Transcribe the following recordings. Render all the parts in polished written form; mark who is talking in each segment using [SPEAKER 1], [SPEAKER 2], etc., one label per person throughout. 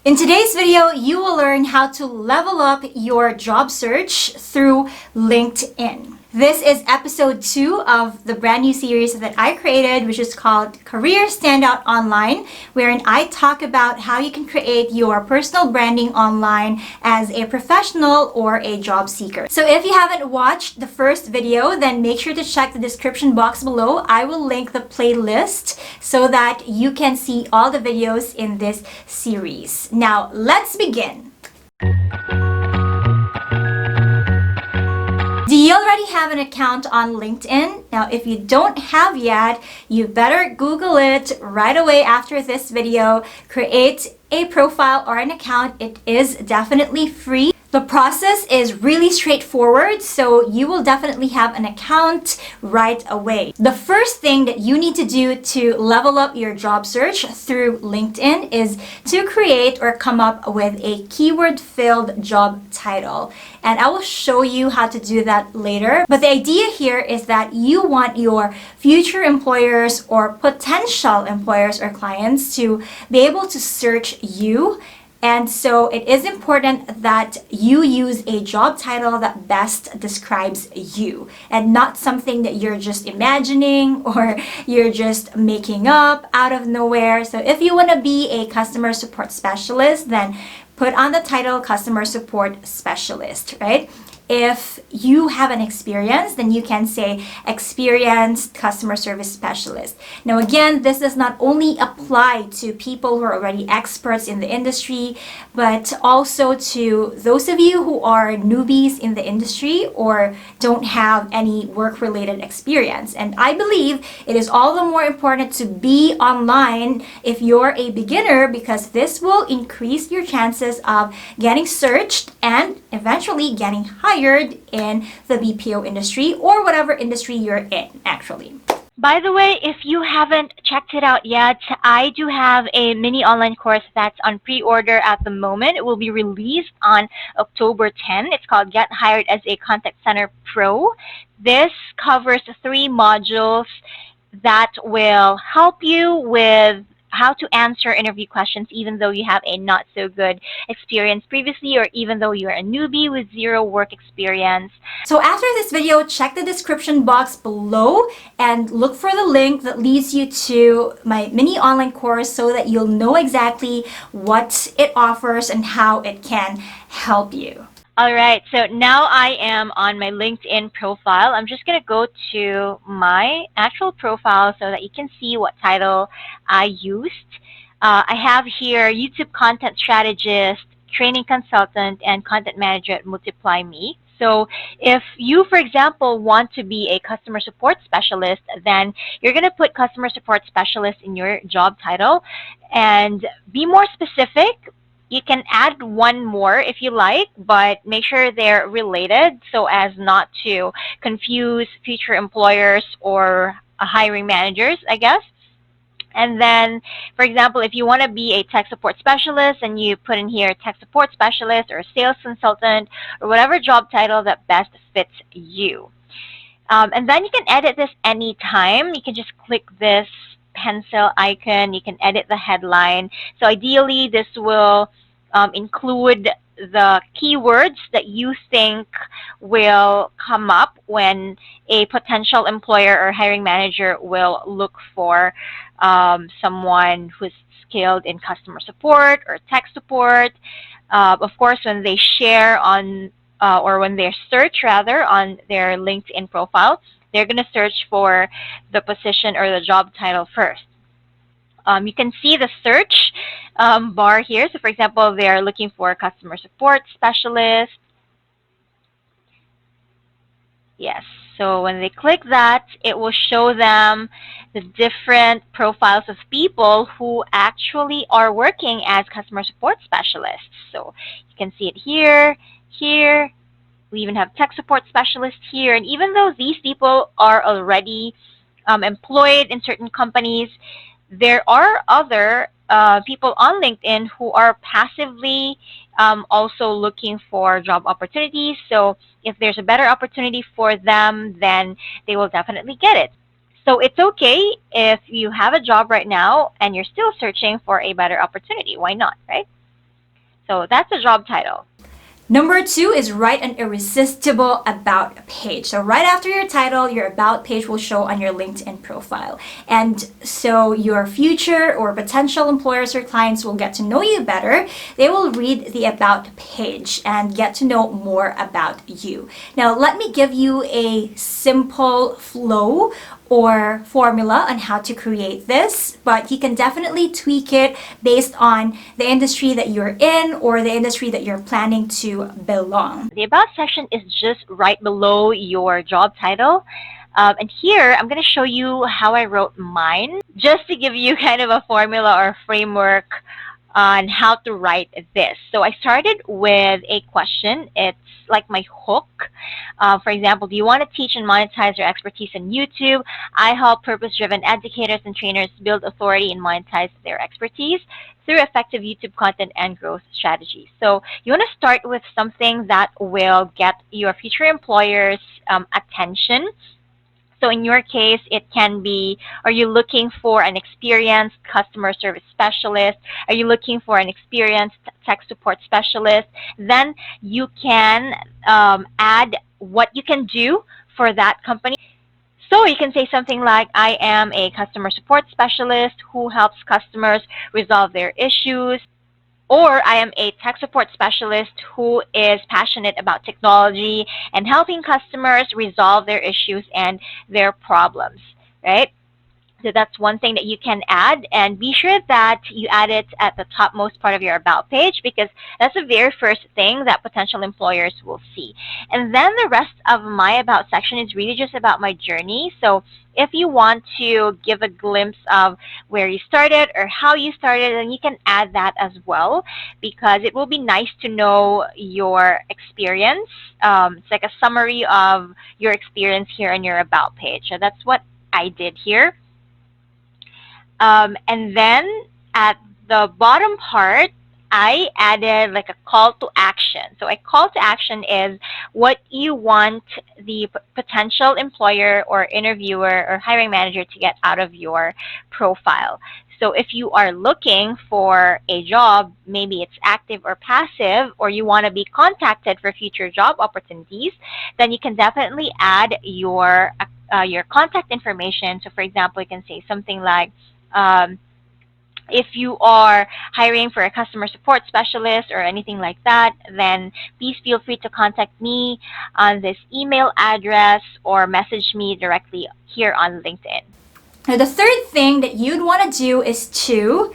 [SPEAKER 1] In today's video, you will learn how to level up your job search through LinkedIn. This is episode 2 of the brand new series that I created, which is called Career Standout Online, wherein I talk about how you can create your personal branding online as a professional or a job seeker. So if you haven't watched the first video, then make sure to check the description box below. I will link the playlist so that you can see all the videos in this series. Now, let's begin. Do you already have an account on LinkedIn? Now, if you don't have yet, you better Google it right away after this video. Create a profile or an account. It is definitely free. The process is really straightforward, so you will definitely have an account right away. The first thing that you need to do to level up your job search through LinkedIn is to create or come up with a keyword-filled job title. And I will show you how to do that later. But the idea here is that you want your future employers or potential employers or clients to be able to search you. And so it is important that you use a job title that best describes you and not something that you're just imagining or you're just making up out of nowhere. So if you want to be a customer support specialist, then put on the title customer support specialist, right? If you have an experience, then you can say experienced customer service specialist. Now again, this does not only apply to people who are already experts in the industry, but also to those of you who are newbies in the industry or don't have any work-related experience. And I believe it is all the more important to be online if you're a beginner, because this will increase your chances of getting searched and eventually getting hired in the BPO industry or whatever industry you're in, actually.
[SPEAKER 2] By the way, if you haven't checked it out yet, I do have a mini online course that's on pre-order at the moment. It will be released on October 10. It's called Get Hired as a Contact Center Pro. This covers 3 modules that will help you with how to answer interview questions even though you have a not so good experience previously, or even though you're a newbie with 0 work experience.
[SPEAKER 1] So after this video, check the description box below and look for the link that leads you to my mini online course so that you'll know exactly what it offers and how it can help you.
[SPEAKER 2] Alright, so now I am on my LinkedIn profile. I'm just going to go to my actual profile so that you can see what title I used. I have here YouTube Content Strategist, Training Consultant, and Content Manager at Multiply Me. So if you, for example, want to be a customer support specialist, then you're going to put customer support specialist in your job title and be more specific. You can add one more if you like, but make sure they're related so as not to confuse future employers or hiring managers, I guess. And then, for example, if you want to be a tech support specialist and you put in here tech support specialist or sales consultant or whatever job title that best fits you. And then you can edit this anytime. You can just click this pencil icon. You can edit the headline. So ideally, this will include the keywords that you think will come up when a potential employer or hiring manager will look for someone who's skilled in customer support or tech support. Of course, when they share on or when they search rather on their LinkedIn profile, they're going to search for the position or the job title first. You can see the search bar here. So for example, they're looking for a customer support specialist. Yes, so when they click that, it will show them the different profiles of people who actually are working as customer support specialists. So you can see it here, here. We even have tech support specialists here. And even though these people are already employed in certain companies, there are other people on LinkedIn who are passively also looking for job opportunities. So if there's a better opportunity for them, then they will definitely get it. So it's okay if you have a job right now and you're still searching for a better opportunity. Why not, right? So that's the job title.
[SPEAKER 1] Number 2 is write an irresistible about page. So right after your title, your about page will show on your LinkedIn profile. And so your future or potential employers or clients will get to know you better. They will read the about page and get to know more about you. Now, let me give you a simple flow or formula on how to create this, but you can definitely tweak it based on the industry that you're in or the industry that you're planning to belong.
[SPEAKER 2] The About section is just right below your job title. And here, I'm going to show you how I wrote mine, just to give you kind of a formula or framework on how to write this. So I started with a question. It's like my hook. For example, do you want to teach and monetize your expertise on YouTube? I help purpose-driven educators and trainers build authority and monetize their expertise through effective YouTube content and growth strategies. So you want to start with something that will get your future employers' attention. So in your case, it can be, are you looking for an experienced customer service specialist? Are you looking for an experienced tech support specialist? Then you can add what you can do for that company. So you can say something like, I am a customer support specialist who helps customers resolve their issues. Or I am a tech support specialist who is passionate about technology and helping customers resolve their issues and their problems, right? So that's one thing that you can add, and be sure that you add it at the topmost part of your about page, because that's the very first thing that potential employers will see. And then the rest of my about section is really just about my journey. So if you want to give a glimpse of where you started or how you started, then you can add that as well, because it will be nice to know your experience. It's like a summary of your experience here on your about page. So that's what I did here. And then at the bottom part, I added like a call to action. So a call to action is what you want the potential employer or interviewer or hiring manager to get out of your profile. So if you are looking for a job, maybe it's active or passive, or you want to be contacted for future job opportunities, then you can definitely add your contact information. So for example, you can say something like, if you are hiring for a customer support specialist or anything like that, then please feel free to contact me on this email address or message me directly here on LinkedIn.
[SPEAKER 1] Now, the third thing that you'd want to do is to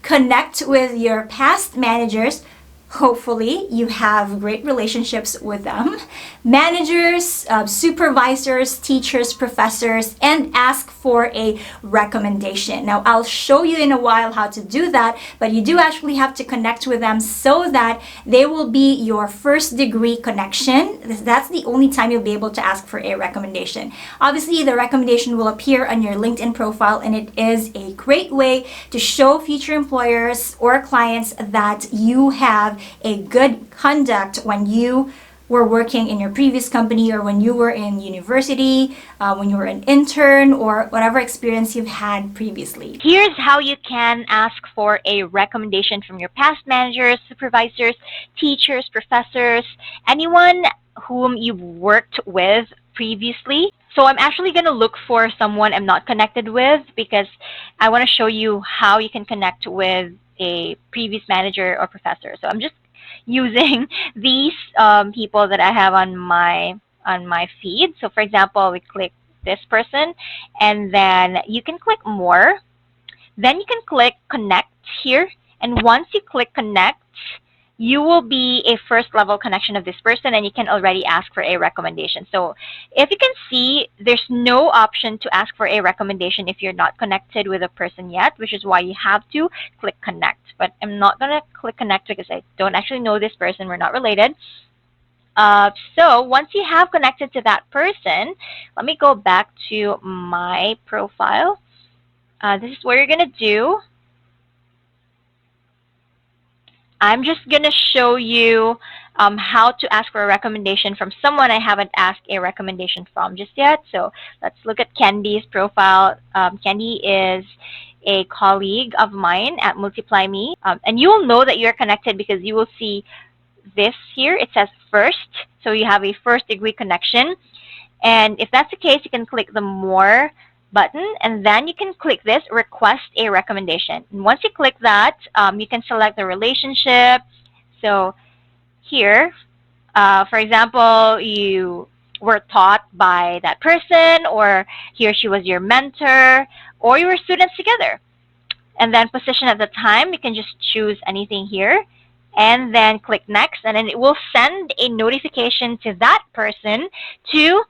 [SPEAKER 1] connect with your past managers. Hopefully, you have great relationships with them. Managers, supervisors, teachers, professors, and ask for a recommendation. Now, I'll show you in a while how to do that, but you do actually have to connect with them so that they will be your first degree connection. That's the only time you'll be able to ask for a recommendation. Obviously, the recommendation will appear on your LinkedIn profile, and it is a great way to show future employers or clients that you have a good conduct when you were working in your previous company, or when you were in university, when you were an intern, or whatever experience you've had previously.
[SPEAKER 2] Here's how you can ask for a recommendation from your past managers, supervisors, teachers, professors, anyone whom you've worked with previously. So I'm actually going to look for someone I'm not connected with, because I want to show you how you can connect with a previous manager or professor. So I'm just using these people that I have on my feed. So for example, we click this person, and then you can click more. Then you can click connect here, and once you click connect, you will be a first level connection of this person, and you can already ask for a recommendation. So if you can see, there's no option to ask for a recommendation if you're not connected with a person yet, which is why you have to click connect. But I'm not going to click connect because I don't actually know this person. We're not related. So once you have connected to that person, let me go back to my profile. This is what you're going to do. I'm just going to show you how to ask for a recommendation from someone I haven't asked a recommendation from just yet. So let's look at Candy's profile. Candy is a colleague of mine at Multiply Me. And you will know that you're connected because you will see this here. It says first. So you have a first degree connection. And if that's the case, you can click the more button, and then you can click this request a recommendation. And once you click that, you can select the relationship. So here, for example, you were taught by that person, or he or she was your mentor, or you were students together. And then position at the time, you can just choose anything here and then click next, and then it will send a notification to that person to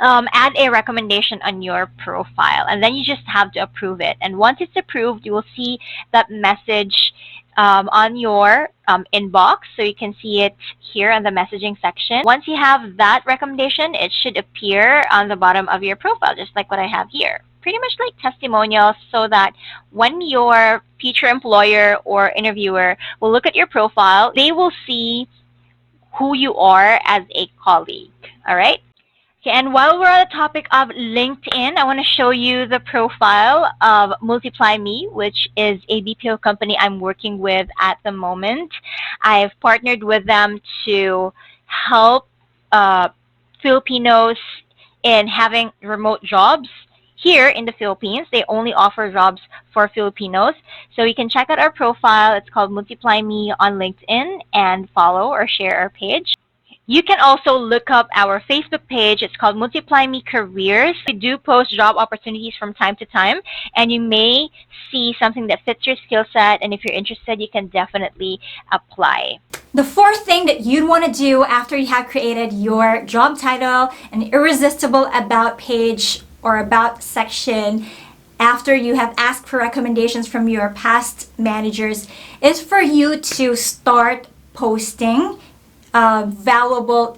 [SPEAKER 2] add a recommendation on your profile, and then you just have to approve it. And once it's approved, you will see that message on your inbox, so you can see it here in the messaging section. Once you have that recommendation, it should appear on the bottom of your profile, just like what I have here. Pretty much like testimonials, so that when your future employer or interviewer will look at your profile, they will see who you are as a colleague. All right? Okay, and while we're on the topic of LinkedIn, I want to show you the profile of Multiply Me, which is a BPO company I'm working with at the moment. I've partnered with them to help Filipinos in having remote jobs here in the Philippines. They only offer jobs for Filipinos. So you can check out our profile. It's called Multiply Me on LinkedIn, and follow or share our page. You can also look up our Facebook page. It's called Multiply Me Careers. We do post job opportunities from time to time, and you may see something that fits your skill set, and if you're interested, you can definitely apply.
[SPEAKER 1] The fourth thing that you'd want to do after you have created your job title, an irresistible about page or about section, after you have asked for recommendations from your past managers, is for you to start posting valuable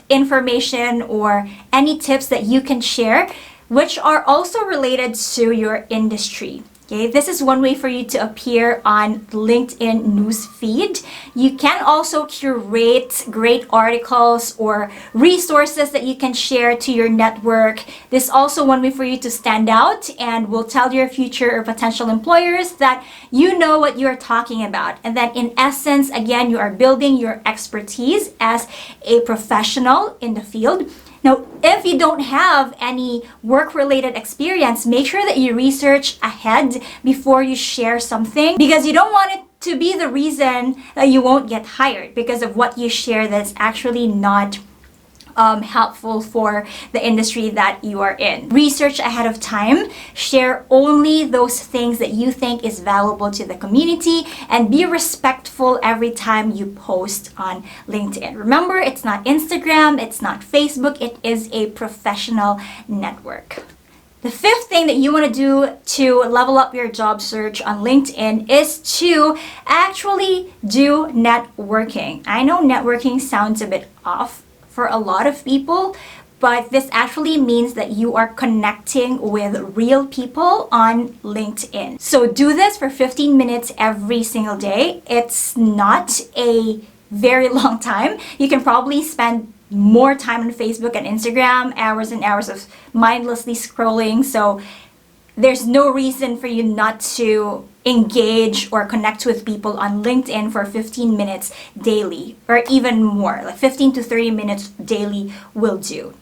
[SPEAKER 1] information or any tips that you can share, which are also related to your industry. Okay, this is one way for you to appear on LinkedIn news feed. You can also curate great articles or resources that you can share to your network. This is also one way for you to stand out and will tell your future or potential employers that you know what you're talking about. And then in essence, again, you are building your expertise as a professional in the field. Now, if you don't have any work-related experience, make sure that you research ahead before you share something, because you don't want it to be the reason that you won't get hired because of what you share that's actually not helpful for the industry that you are in. Research ahead of time. Share only those things that you think is valuable to the community, and be respectful every time you post on LinkedIn. Remember, it's not Instagram, it's not Facebook, it is a professional network. The fifth thing that you want to do to level up your job search on LinkedIn is to actually do networking. I know networking sounds a bit off for a lot of people, but this actually means that you are connecting with real people on LinkedIn. So do this for 15 minutes every single day. It's not a very long time. You can probably spend more time on Facebook and Instagram, hours and hours of mindlessly scrolling. So there's no reason for you not to engage or connect with people on LinkedIn for 15 minutes daily, or even more, like 15 to 30 minutes daily will do.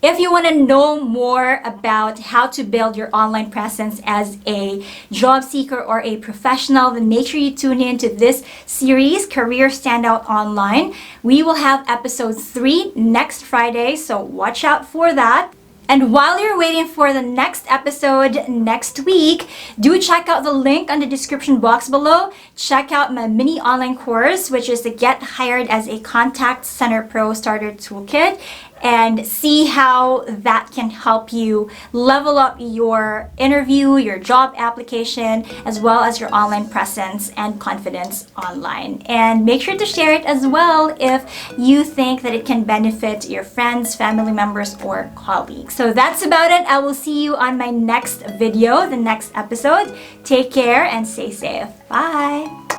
[SPEAKER 1] If you want to know more about how to build your online presence as a job seeker or a professional, then make sure you tune in to this series, Career Standout Online. We will have episode 3 next Friday, so watch out for that. And while you're waiting for the next episode next week, do check out the link on the description box below. Check out my mini online course, which is the Get Hired as a Contact Center Pro Starter Toolkit, and see how that can help you level up your interview, your job application, as well as your online presence and confidence online. And make sure to share it as well if you think that it can benefit your friends, family members, or colleagues. So that's about it. I will see you on my next video, the next episode. Take care and stay safe. Bye!